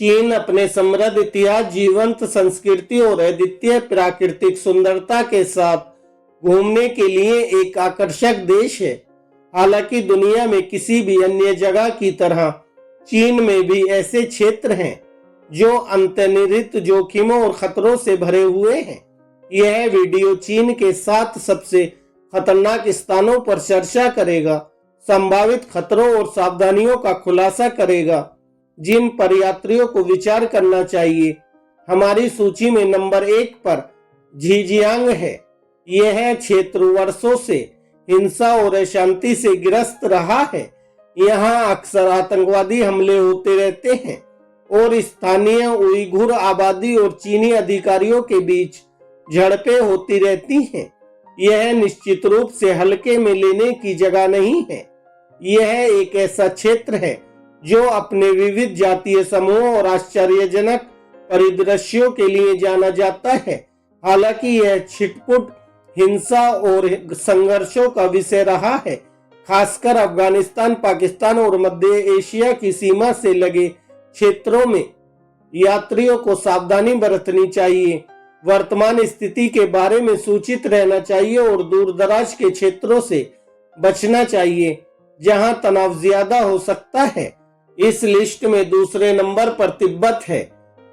चीन अपने समृद्ध इतिहास, जीवंत संस्कृति और अद्वितीय प्राकृतिक सुंदरता के साथ घूमने के लिए एक आकर्षक देश है। हालांकि दुनिया में किसी भी अन्य जगह की तरह चीन में भी ऐसे क्षेत्र हैं जो अंतर्निहित जोखिमों और खतरों से भरे हुए हैं। यह वीडियो चीन के 7 सबसे खतरनाक स्थानों पर चर्चा करेगा, संभावित खतरों और सावधानियों का खुलासा करेगा जिन पर यात्रियों को विचार करना चाहिए। हमारी सूची में नंबर 1 पर झीजियांग है। यह क्षेत्र वर्षों से हिंसा और अशांति से ग्रस्त रहा है। यहाँ अक्सर आतंकवादी हमले होते रहते हैं और स्थानीय उइघुर आबादी और चीनी अधिकारियों के बीच झड़पें होती रहती हैं। यह निश्चित रूप से हल्के में लेने की जगह नहीं है। यह एक ऐसा क्षेत्र है जो अपने विविध जातीय समूहों और आश्चर्यजनक परिदृश्यों के लिए जाना जाता है। हालांकि यह छिटपुट हिंसा और संघर्षों का विषय रहा है, खासकर अफगानिस्तान, पाकिस्तान और मध्य एशिया की सीमा से लगे क्षेत्रों में। यात्रियों को सावधानी बरतनी चाहिए, वर्तमान स्थिति के बारे में सूचित रहना चाहिए और दूरदराज के क्षेत्रों से बचना चाहिए जहां तनाव ज्यादा हो सकता है। इस लिस्ट में दूसरे नंबर पर तिब्बत है।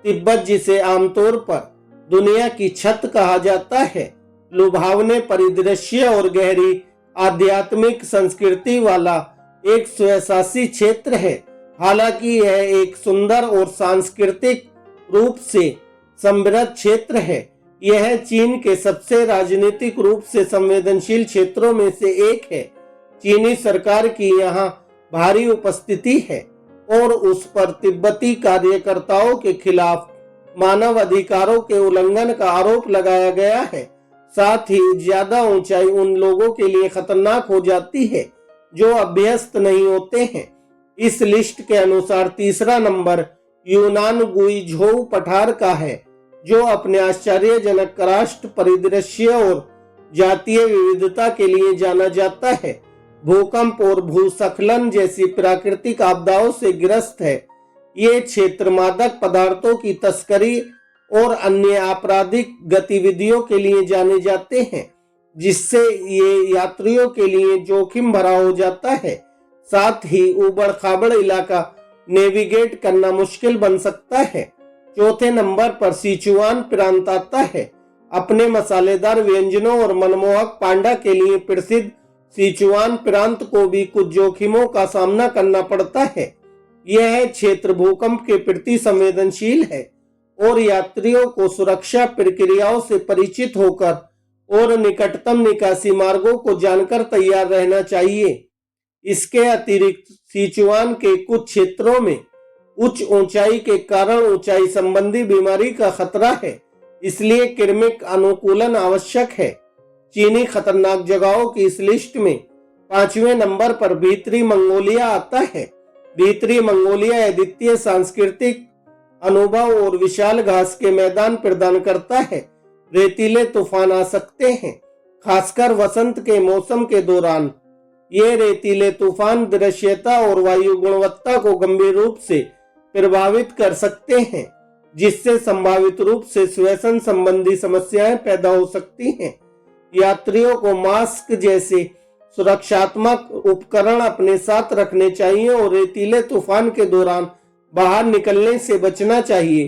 तिब्बत, जिसे आमतौर पर दुनिया की छत कहा जाता है, लुभावने परिदृश्य और गहरी आध्यात्मिक संस्कृति वाला एक स्वशासी क्षेत्र है। हालांकि यह एक सुंदर और सांस्कृतिक रूप से समृद्ध क्षेत्र है। यह चीन के सबसे राजनीतिक रूप से संवेदनशील क्षेत्रों में से एक है। चीनी सरकार की यहाँ भारी उपस्थिति है और उस पर तिब्बती कार्यकर्ताओं के खिलाफ मानव अधिकारों के उल्लंघन का आरोप लगाया गया है। साथ ही ज्यादा ऊंचाई उन लोगों के लिए खतरनाक हो जाती है जो अभ्यस्त नहीं होते हैं। इस लिस्ट के अनुसार तीसरा नंबर यूनान गुइझोउ पठार का है, जो अपने आश्चर्यजनक राष्ट्र परिदृश्य और जातीय विविधता के लिए जाना जाता है। भूकंप और भूस्खलन जैसी प्राकृतिक आपदाओं से ग्रस्त है। ये क्षेत्र मादक पदार्थों की तस्करी और अन्य आपराधिक गतिविधियों के लिए जाने जाते हैं, जिससे ये यात्रियों के लिए जोखिम भरा हो जाता है। साथ ही उबड़ खाबड़ इलाका नेविगेट करना मुश्किल बन सकता है। चौथे नंबर पर सिचुआन प्रांत आता है। अपने मसालेदार व्यंजनों और मनमोहक पांडा के लिए प्रसिद्ध सिचुआन प्रांत को भी कुछ जोखिमों का सामना करना पड़ता है। यह क्षेत्र भूकंप के प्रति संवेदनशील है और यात्रियों को सुरक्षा प्रक्रियाओं से परिचित होकर और निकटतम निकासी मार्गों को जानकर तैयार रहना चाहिए। इसके अतिरिक्त सिचुआन के कुछ क्षेत्रों में उच्च ऊंचाई के कारण ऊंचाई संबंधी बीमारी का खतरा है, इसलिए कृमिक अनुकूलन आवश्यक है। चीनी खतरनाक जगहों की इस लिस्ट में 5वें नंबर पर भीतरी मंगोलिया आता है। भीतरी मंगोलिया अद्वितीय सांस्कृतिक अनुभव और विशाल घास के मैदान प्रदान करता है। रेतीले तूफान आ सकते हैं, खासकर वसंत के मौसम के दौरान। ये रेतीले तूफान दृश्यता और वायु गुणवत्ता को गंभीर रूप से प्रभावित कर सकते हैं, जिससे संभावित रूप से श्वसन संबंधी समस्याएं पैदा हो सकती हैं। यात्रियों को मास्क जैसे सुरक्षात्मक उपकरण अपने साथ रखने चाहिए और रेतीले तूफान के दौरान बाहर निकलने से बचना चाहिए।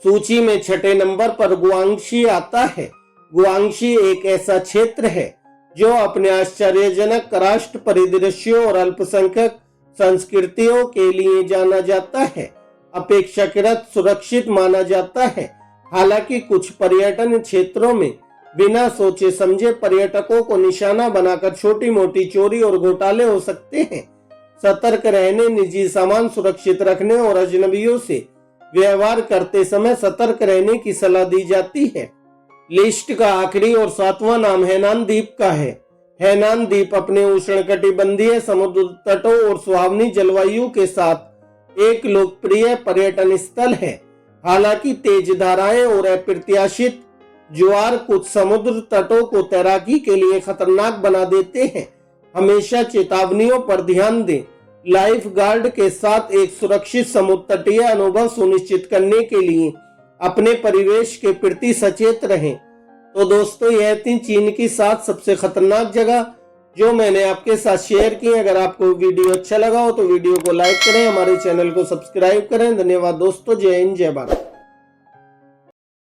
सूची में 6ठे नंबर पर गुआंगशी आता है। गुआंगशी एक ऐसा क्षेत्र है जो अपने आश्चर्यजनक राष्ट्र परिदृश्यों और अल्पसंख्यक संस्कृतियों के लिए जाना जाता है। अपेक्षाकृत सुरक्षित माना जाता है। हालांकि कुछ पर्यटन क्षेत्रों में बिना सोचे समझे पर्यटकों को निशाना बनाकर छोटी मोटी चोरी और घोटाले हो सकते हैं। सतर्क रहने, निजी सामान सुरक्षित रखने और अजनबियों से व्यवहार करते समय सतर्क रहने की सलाह दी जाती है। लिस्ट का आखिरी और 7वां नाम हैनान द्वीप का है। हैनान द्वीप अपने उष्णकटिबंधीय समुद्र तटों और सुहावनी जलवायु के साथ एक लोकप्रिय पर्यटन स्थल है। हालांकि तेज धाराएं और अप्रत्याशित ज्वार कुछ समुद्र तटों को तैराकी के लिए खतरनाक बना देते हैं। हमेशा चेतावनियों पर ध्यान दें। लाइफ गार्ड के साथ एक सुरक्षित समुद्र तटीय अनुभव सुनिश्चित करने के लिए अपने परिवेश के प्रति सचेत रहें। तो दोस्तों, यह थी चीन की 7 सबसे खतरनाक जगह जो मैंने आपके साथ शेयर की। अगर आपको वीडियो अच्छा लगा हो तो वीडियो को लाइक करें, हमारे चैनल को सब्सक्राइब करें। धन्यवाद दोस्तों, जय हिंद, जय भारत।